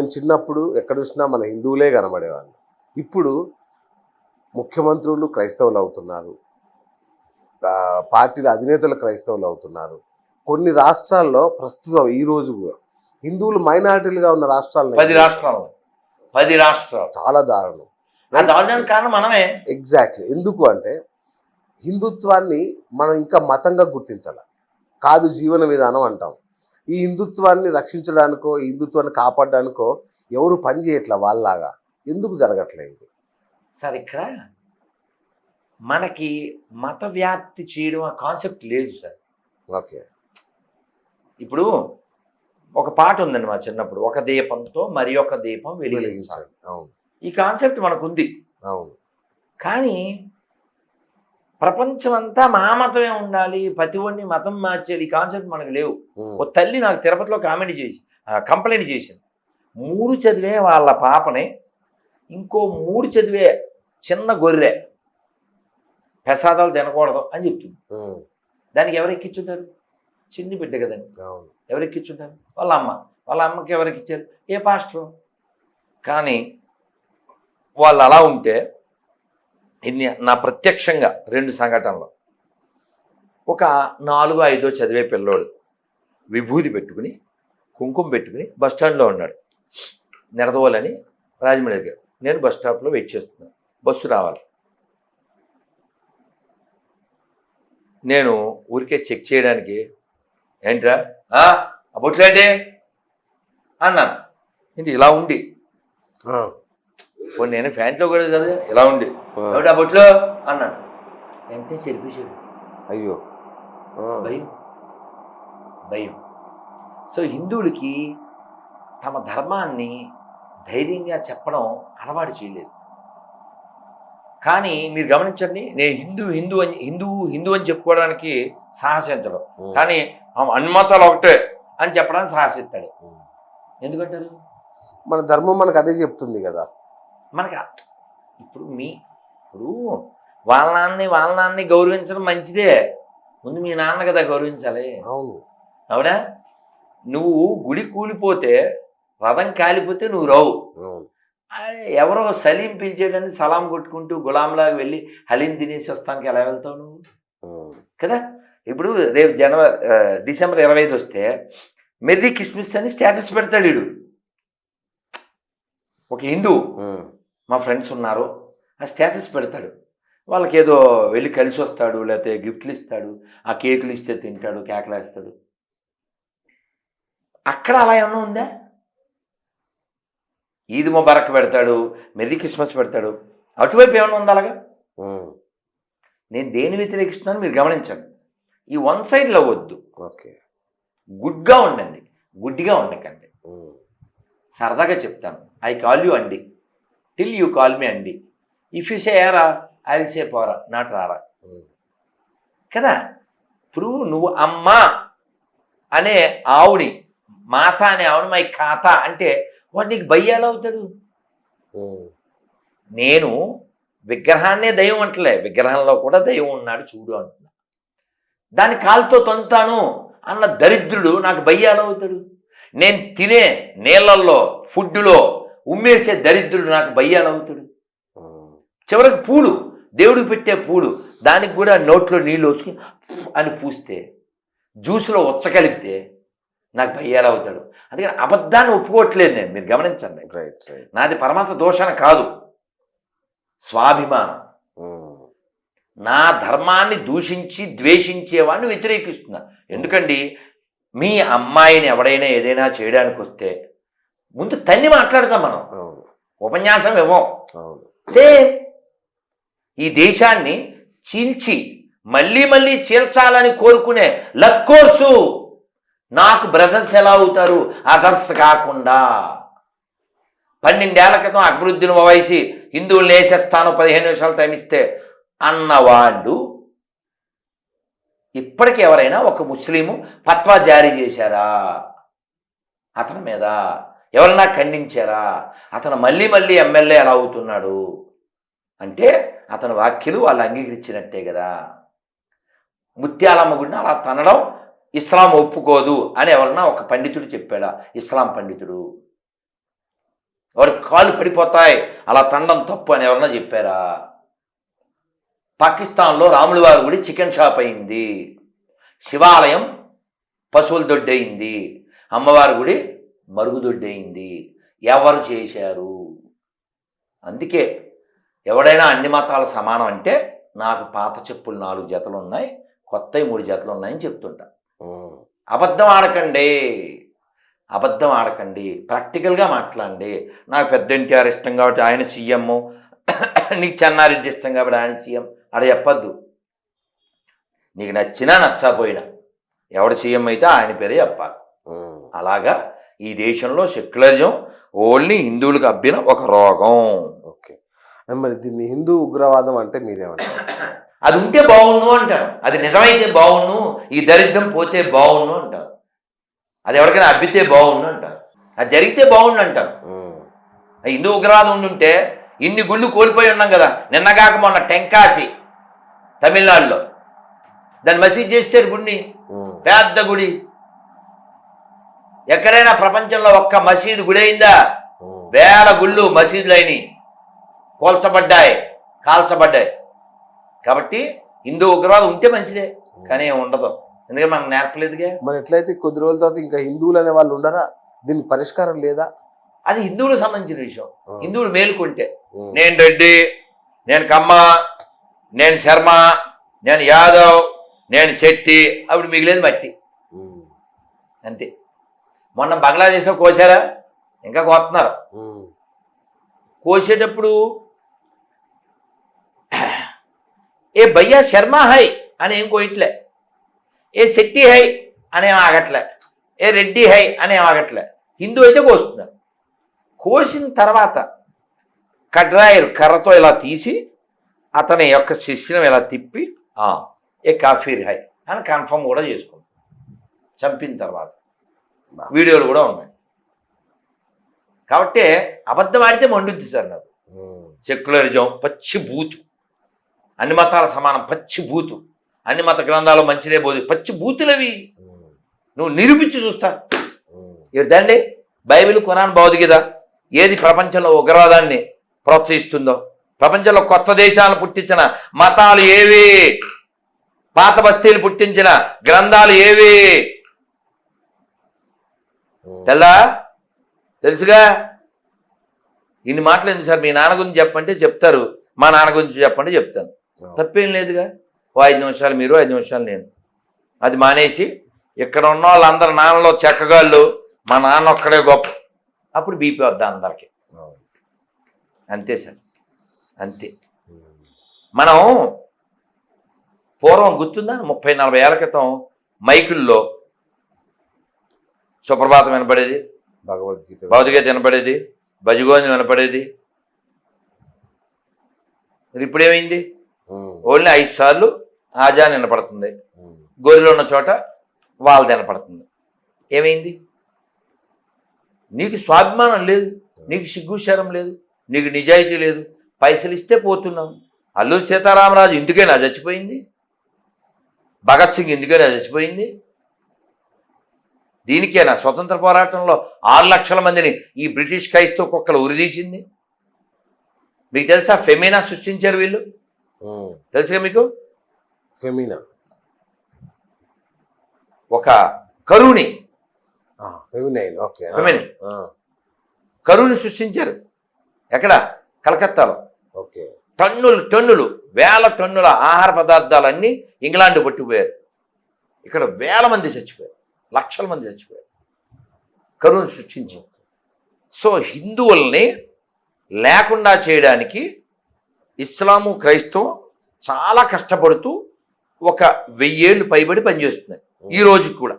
మేము చిన్నప్పుడు ఎక్కడ చూసినా మన హిందువులే కనబడేవాళ్ళు. ఇప్పుడు ముఖ్యమంత్రులు క్రైస్తవులు అవుతున్నారు, పార్టీల అధినేతలు క్రైస్తవులు అవుతున్నారు. కొన్ని రాష్ట్రాల్లో ప్రస్తుతం ఈ రోజు హిందువులు మైనారిటీలుగా ఉన్న రాష్ట్రాలు 10 రాష్ట్రాలు చాలా దారుణం. కారణం మనమే. ఎగ్జాక్ట్లీ. ఎందుకు అంటే హిందుత్వాన్ని మనం ఇంకా మతంగా గుర్తించాలి, కాదు జీవన విధానం అంటాం. ఈ హిందుత్వాన్ని రక్షించడానికో ఈ హిందుత్వాన్ని కాపాడడానికో ఎవరు పని చేయట్లా వాళ్ళలాగా. ఎందుకు జరగట్లేదు ఇది? సార్ ఇక్కడ మనకి మత వ్యాప్తి చేయడం ఆ కాన్సెప్ట్ లేదు సార్. ఓకే. ఇప్పుడు ఒక పాట ఉందండి మా చిన్నప్పుడు, ఒక దీపంతో మరి ఒక దీపం వెలిగించాలి. అవును, ఈ కాన్సెప్ట్ మనకుంది. అవును. కానీ ప్రపంచం అంతా మా మతమే ఉండాలి, ప్రతి ఒడిని మతం మార్చేది, ఈ కాన్సెప్ట్ మనకు లేవు. ఓ తల్లి నాకు తిరుపతిలో కంప్లైంట్ చేసింది. 3 చదివే వాళ్ళ పాపని ఇంకో 3 చదివే చిన్న గొర్రె ప్రసాదాలు తినకూడదు అని చెప్తుంది. దానికి ఎవరు ఎక్కించుంటారు? చిన్ని బిడ్డ కదండి. ఎవరు ఎక్కించుంటారు? వాళ్ళ అమ్మ. వాళ్ళ అమ్మకి ఎవరికి ఇచ్చారు? ఏ పాస్టరు. కానీ వాళ్ళు అలా ఉంటే ఇన్ని నా ప్రత్యక్షంగా 2 సంఘటనలు. ఒక 4-5 చదివే పిల్లోడు విభూది పెట్టుకుని కుంకుమ పెట్టుకుని బస్టాండ్లో ఉన్నాడు. నిడదవోలని రాజమండ్రి దగ్గర. నేను బస్ స్టాప్లో వెయిట్ చేస్తున్నాను, బస్సు రావాలి. నేను ఊరికే చెక్ చేయడానికి, ఏంట్రా బొట్లేంటి అన్నాను. ఏంటి ఇలా ఉండి, నేను ఫ్యాంట్లో కూడా కదా ఇలా ఉండి, ఏమిటి ఆ బొట్లో అన్నాను. వెంటనే చెరిపేసాడు. అయ్యో, భయం. సో హిందువులకి తమ ధర్మాన్ని ధైర్యంగా చెప్పడం అలవాటు చేయలేదు. కానీ మీరు గమనించండి, నేను హిందూ అని చెప్పుకోవడానికి సాహసించడం, కానీ అన్ని మతాలు ఒకటే అని చెప్పడానికి సాహసిస్తాడు. ఎందుకంటారు? మన ధర్మం మనకు అదే చెప్తుంది కదా. మనకి ఇప్పుడు వాళ్ళ నాన్నని గౌరవించడం మంచిదే. ముందు మీ నాన్న కదా గౌరవించాలి. అవునా? నువ్వు గుడి కూలిపోతే, రథం కాలిపోతే నువ్వు రావు. ఎవరో సలీం పిలిచేయడానికి సలాం కొట్టుకుంటూ గులాంలాగా వెళ్ళి హలీం తినేసి వస్తానికి ఎలా వెళ్తావు నువ్వు? కదా. ఇప్పుడు రేపు డిసెంబర్ 25 వస్తే మెర్రీ క్రిస్మస్ అని స్టేటస్ పెడతాడు వీడు. ఒక హిందూ, మా ఫ్రెండ్స్ ఉన్నారు, ఆ స్టేటస్ పెడతాడు. వాళ్ళకి ఏదో వెళ్ళి కలిసి వస్తాడు, లేకపోతే గిఫ్ట్లు ఇస్తాడు, ఆ కేకులు ఇస్తే తింటాడు, కేకలేస్తాడు. అక్కడ అలా ఏమన్నా ఉందా? ఈద్ ముబారక్ పెడతాడు, మెర్రీ క్రిస్మస్ పెడతాడు, అటువైపు ఏమన్నా ఉందా అలాగా? నేను దేని వ్యతిరేకిస్తున్నాను మీరు గమనించండి. ఈ వన్ సైడ్లో వద్దు. గుడ్గా ఉండండి, గుడ్డిగా ఉండకండి. సరదాగా చెప్తాను, ఐ కాల్ యూ అండి టిల్ యూ కాల్ మీ అండి. ఇఫ్ యూ సే ఏరా ఐ విల్ సే పోరా, నాట్ రారా. కదా. ఇప్పుడు నువ్వు అమ్మ అనే ఆవుని, మాత అనే ఆవుని మై ఖాతా అంటే వాడు నీకు భయ్యాలు అవుతాడు. నేను విగ్రహాన్నే దైవం అంటలే, విగ్రహంలో కూడా దైవం ఉన్నాడు చూడు అంటున్నా. దాన్ని కాలుతో తొంతాను అన్న దరిద్రుడు నాకు భయ్యాలు అవుతాడు. నేను తినే నీళ్ళల్లో ఫుడ్లో ఉమ్మేసే దరిద్రుడు నాకు భయ్యాలు అవుతాడు. చివరికి పూలు, దేవుడికి పెట్టే పూలు, దానికి కూడా నోట్లో నీళ్ళు వేసుకుని అని పూస్తే, జ్యూస్లో ఉచ్చకలిపితే నాకు భయ్యాలు అవుతాడు. అందుకని అబద్ధాన్ని ఒప్పుకోవట్లేదు నేను, మీరు గమనించండి. నాది పరమాత్మ దోషణ కాదు, స్వాభిమానం. నా ధర్మాన్ని దూషించి ద్వేషించేవాడిని వ్యతిరేకిస్తున్నా. ఎందుకండి, మీ అమ్మాయిని ఎవడైనా ఏదైనా చేయడానికి వస్తే ముందు తన్ని మాట్లాడతాం మనం, ఉపన్యాసం ఇవ్వం. సేమ్ ఈ దేశాన్ని చీల్చి మళ్ళీ మళ్ళీ చీల్చాలని కోరుకునే లక్కోర్సు నాకు బ్రదర్స్ ఎలా అవుతారు? అదర్స్ కాకుండా 12 ఏళ్ల క్రితం అక్బరుద్దీన్ ఓవైసీ హిందువులు వేసేస్తాను 15 నిమిషాలు టైం ఇస్తే అన్నవాళ్ళు ఇప్పటికి ఎవరైనా ఒక ముస్లిము ఫత్వా జారీ చేశారా? అతని మీద ఎవరన్నా ఖండించారా? అతను మళ్ళీ మళ్ళీ ఎమ్మెల్యే ఎలా అవుతున్నాడు అంటే అతని వ్యాఖ్యలు వాళ్ళు అంగీకరించినట్టే కదా. ముత్యాలమ్మ గుడిని అలా తనడం ఇస్లాం ఒప్పుకోదు అని ఎవరన్నా ఒక పండితుడు చెప్పాడా? ఇస్లాం పండితుడు. వాడికి కాళ్ళు పడిపోతాయి అలా తండం తప్పు అని ఎవరన్నా చెప్పారా? పాకిస్తాన్లో రాముల వారి గుడి చికెన్ షాప్ అయింది, శివాలయం పశువుల దొడ్డయింది, అమ్మవారి గుడి మరుగుదొడ్డయింది. ఎవరు చేశారు? అందుకే ఎవడైనా అన్ని మతాలు సమానం అంటే నాకు పాత చెప్పులు 4 జతలు ఉన్నాయి, కొత్తవి 3 జతలు ఉన్నాయని చెప్తుంటా. అబద్ధం ఆడకండి, అబద్ధం ఆడకండి, ప్రాక్టికల్గా మాట్లాడండి. నాకు పెద్ద ఎన్టీఆర్ ఇష్టం కాబట్టి ఆయన సీఎం, నీకు చెన్నారెడ్డి ఇష్టం కాబట్టి ఆయన సీఎం అడ చెప్పద్దు. నీకు నచ్చినా నచ్చకపోయినా ఎవడు సీఎం అయితే ఆయన పేరే చెప్పాలి. అలాగా ఈ దేశంలో సెక్యులరిజం ఓన్లీ హిందువులకు అబ్బిన ఒక రోగం. ఓకే, మరి దీన్ని హిందూ ఉగ్రవాదం అంటే మీరేమంటారు? అది ఉంటే బాగుండు అంటారు, అది నిజమైతే బాగుండు, ఈ దరిద్రం పోతే బాగుండు అంటారు, అది ఎవరికైనా అబ్బితే బాగుండు అంటారు, అది జరిగితే బాగుండు అంటారు. హిందూ ఉగ్రవాదం ఉండుంటే ఇన్ని గుళ్ళు కోల్పోయి ఉన్నాం కదా. నిన్నగాక మొన్న టెంకాసి తమిళనాడులో దాన్ని మసీద్ చేశారు, గుడిని పెద్ద గుడి. ఎక్కడైనా ప్రపంచంలో ఒక్క మసీదు గుడి అయిందా? వేల గుళ్ళు మసీదులు అయినాయి, కూల్చబడ్డాయి, కాల్చబడ్డాయి. కాబట్టి హిందూ ఉగ్రవాదం ఉంటే మంచిదే, కానీ ఉండదు, ఎందుకంటే మనకు నేర్పలేదుగా. మరి ఎట్లయితే కొద్ది రోజుల తర్వాత ఇంకా హిందువులు అనే వాళ్ళు ఉండరా? దీనికి పరిష్కారం లేదా? అది హిందువులకు సంబంధించిన విషయం. హిందువులు మేలుకుంటే నేను రెడ్డి, నేను కమ్మ, నేను శర్మ, నేను యాదవ్, నేను శెట్టి, అప్పుడు మిగిలేదు మట్టి అంతే. మొన్న బంగ్లాదేశ్లో కోసారా? ఇంకా కోస్తున్నారు. కోసేటప్పుడు ఏ భయ్యా శర్మ హై అని ఏం కోయట్లే, ఏ శెట్టి హై అనేం ఆగట్లే, ఏ రెడ్డి హై అనేం ఆగట్లే. హిందూ అయితే కోస్తున్నారు. కోసిన తర్వాత కడ్రాయరు కర్రతో ఇలా తీసి అతని యొక్క శిష్యం ఇలా తిప్పి ఏ కాఫీర్ హై అని కన్ఫర్మ్ కూడా చేసుకుంటాం. చంపిన తర్వాత వీడియోలు కూడా ఉన్నాయి. కాబట్టి అబద్ధం ఆడితే మండుద్ది సార్ నాకు. సెక్యులరిజం పచ్చి బూతు, అన్ని మతాల సమానం పచ్చి బూతు, అన్ని మత గ్రంథాలు మంచిదే బోధి పచ్చి బూతులవి. నువ్వు నిరూపించి చూస్తా. ఇదండి బైబిల్, ఖురాన్, భగవద్గీత ఏది ప్రపంచంలో ఉగ్రవాదాన్ని ప్రోత్సహిస్తుందో? ప్రపంచంలో కొత్త దేశాలను పుట్టించిన మతాలు ఏవి? పాత బస్తీలు పుట్టించిన గ్రంథాలు ఏవి? తెల్లా తెలుసుగా. ఇన్ని మాటలు ఎందుకు సార్? మీ నాన్న గురించి చెప్పంటే చెప్తారు, మా నాన్న గురించి చెప్పంటే చెప్తాను, తప్పేం లేదుగా. ఓ 5 నిమిషాలు మీరు, 5 నిమిషాలు నేను. అది మానేసి ఇక్కడ ఉన్న వాళ్ళందరూ నాన్నలో చెక్కగాళ్ళు, మా నాన్న ఒక్కడే గొప్ప, అప్పుడు బీపీ వద్దా అందరికి. అంతే సార్, అంతే. మనం పూర్వం గుర్తుందా, 30-40 ఏళ్ల క్రితం మైకుల్లో సుప్రభాతం వినపడేది, భగవద్గీత వినపడేది, భజగోని వినపడేది. ఇప్పుడు ఏమైంది? ఓన్లీ 5 సార్లు ఆజాన్ వినపడుతుంది, గొర్రెలు ఉన్న చోట వాళ్ళది వినపడుతుంది. ఏమైంది? నీకు స్వాభిమానం లేదు, నీకు సిగ్గుశరం లేదు, నీకు నిజాయితీ లేదు. పైసలు ఇస్తే పోతున్నాం. అల్లూరి సీతారామరాజు ఎందుకైనా చచ్చిపోయింది? భగత్ సింగ్ ఎందుకైనా చచ్చిపోయింది? దీనికేనా స్వతంత్ర పోరాటంలో 6 లక్షల మందిని ఈ బ్రిటిష్ క్రైస్తవ కుక్కలు ఉరిదీసింది? మీకు తెలుసా? ఫెమినా సృష్టించారు వీళ్ళు, తెలుసుగా మీకు? ఫెమినా ఒక కరుని, కరుని సృష్టించారు. ఎక్కడ? కలకత్తాలో. టన్నులు వేల టన్నుల ఆహార పదార్థాలన్నీ ఇంగ్లాండ్ పట్టుకుపోయారు. ఇక్కడ వేల మంది చచ్చిపోయారు, లక్షల మంది చచ్చిపోయారు కరువును సృష్టించి. సో హిందువుల్ని లేకుండా చేయడానికి ఇస్లాము, క్రైస్తవం చాలా కష్టపడుతూ ఒక 1000 ఏళ్ళు పైబడి పనిచేస్తున్నాయి ఈ రోజుకి కూడా.